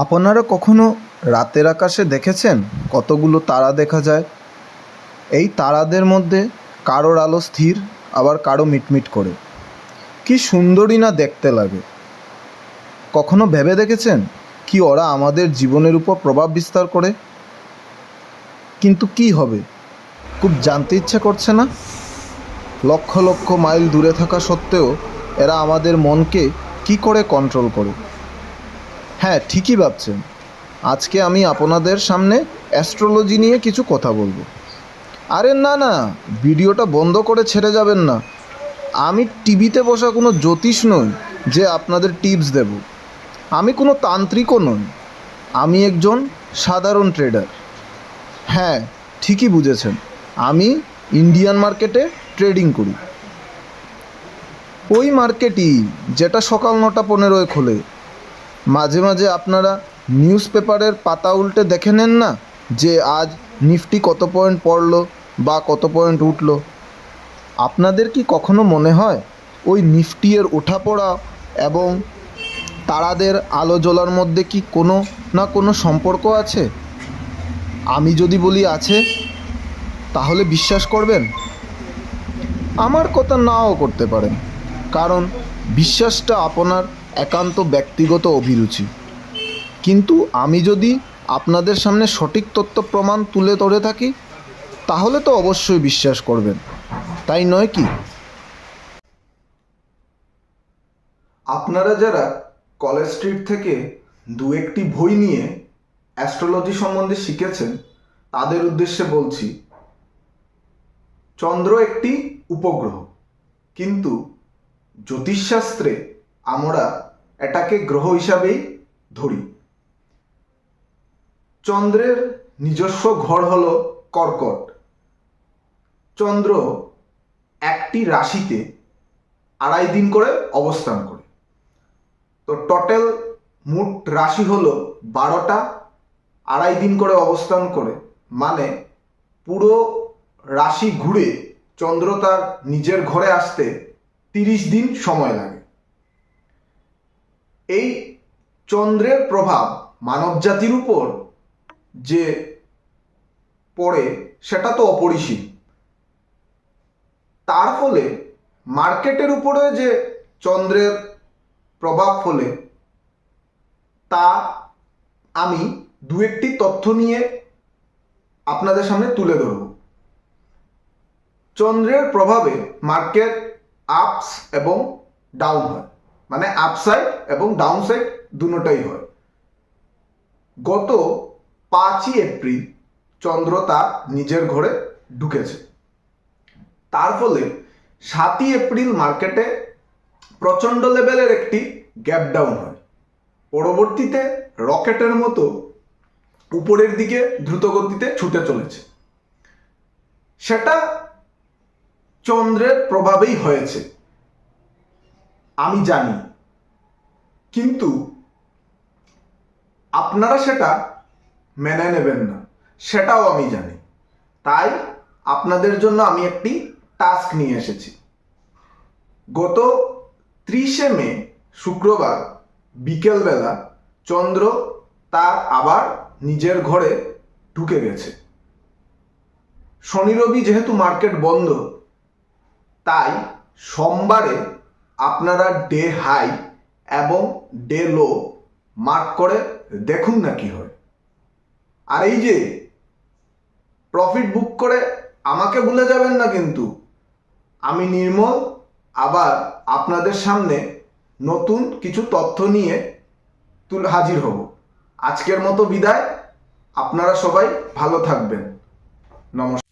আপনারা কখনো রাতের আকাশে দেখেছেন কতগুলো তারা দেখা যায়? এই তারাদের মধ্যে কারোর আলো স্থির, আবার কারো মিটমিট করে। কি সুন্দরই না দেখতে লাগে। কখনো ভেবে দেখেছেন কি ওরা আমাদের জীবনের উপর প্রভাব বিস্তার করে? কিন্তু কি হবে, খুব জানতে ইচ্ছে করছে না? লক্ষ লক্ষ মাইল দূরে থাকা সত্ত্বেও এরা আমাদের মনকে কি করে কন্ট্রোল করে? হ্যাঁ, ঠিকই ভাবছেন। আজকে আমি আপনাদের সামনে অ্যাস্ট্রোলজি নিয়ে কিছু কথা বলবো। আরে না না, ভিডিওটা বন্ধ করে ছেড়ে যাবেন না। আমি টিভিতে বসা কোনো জ্যোতিষ নই যে আপনাদের টিপস দেব। আমি কোনো তান্ত্রিকও নই। আমি একজন সাধারণ ট্রেডার। হ্যাঁ, ঠিকই বুঝেছেন, আমি ইন্ডিয়ান মার্কেটে ট্রেডিং করি। ওই মার্কেটই যেটা সকাল 9:15-য় খোলে। মাঝে মাঝে আপনারা নিউজ পেপারের পাতা উল্টে দেখে নেন না যে আজ নিফটি কত পয়েন্ট পড়লো বা কত পয়েন্ট উঠলো? আপনাদের কি কখনো মনে হয় ওই নিফটি এর ওঠা পড়া এবং তারাদের আলো জ্বলার মধ্যে কি কোনো না কোনো সম্পর্ক আছে? আমি যদি বলি আছে, তাহলে বিশ্বাস করবেন? আমার কথা নাও করতে পারেন, কারণ বিশ্বাসটা আপনার একান্ত ব্যক্তিগত অভিরুচি। কিন্তু আমি যদি আপনাদের সামনে সঠিক তথ্য প্রমাণ তুলে ধরে থাকি, তাহলে তো অবশ্যই বিশ্বাস করবেন, তাই নয় কি? আপনারা যারা কলেজ স্ট্রিট থেকে দু একটি বই নিয়ে অ্যাস্ট্রোলজি সম্বন্ধে শিখেছেন, তাদের উদ্দেশ্যে বলছি, চন্দ্র একটি উপগ্রহ, কিন্তু জ্যোতিষশাস্ত্রে আমরা এটাকে গ্রহ হিসাবেই ধরি। চন্দ্রের নিজস্ব ঘর হলো কর্কট। চন্দ্র একটি রাশিতে 2.5 দিন করে অবস্থান করে। তো টোটাল মোট রাশি হলো 12টা, 2.5 দিন করে অবস্থান করে, মানে পুরো রাশি ঘুরে চন্দ্র তার নিজের ঘরে আসতে 30 দিন সময় লাগে। এই চন্দ্রের প্রভাব মানব জাতির উপর যে পড়ে সেটা তো অপরিসীম। তার ফলে মার্কেটের উপরে যে চন্দ্রের প্রভাব ফলে তা আমি দু একটি তথ্য নিয়ে আপনাদের সামনে তুলে ধরব। চন্দ্রের প্রভাবে মার্কেট আপস এবং ডাউন হয়, মানে আপসাইড এবং ডাউনসাইড দুটোটাই হয়। গত 5ই এপ্রিল চন্দ্র তার নিজের ঘরে ঢুকেছে। তার ফলে 7ই এপ্রিল মার্কেটে প্রচণ্ড লেভেলের একটি গ্যাপ ডাউন হয়। পরবর্তীতে রকেটের মতো উপরের দিকে দ্রুত গতিতে ছুটে চলেছে। সেটা চন্দ্রের প্রভাবেই হয়েছে, আমি জানি, কিন্তু আপনারা সেটা মেনে নেবেন না, সেটাও আমি জানি। তাই আপনাদের জন্য আমি একটি টাস্ক নিয়ে এসেছি। গত 30শে মে শুক্রবার বিকেলবেলা চন্দ্র তার আবার নিজের ঘরে ঢুকে গেছে। শনি রবি যেহেতু মার্কেট বন্ধ, তাই সোমবারে আপনারা ডে হাই এবং ডে লো মার্ক করে দেখুন না কি হয়। আর এই যে প্রফিট বুক করে আমাকে ভুলে যাবেন না, কিন্তু আমি নির্মল আবার আপনাদের সামনে নতুন কিছু তথ্য নিয়ে হাজির হব। আজকের মতো বিদায়। আপনারা সবাই ভালো থাকবেন। নমস্কার।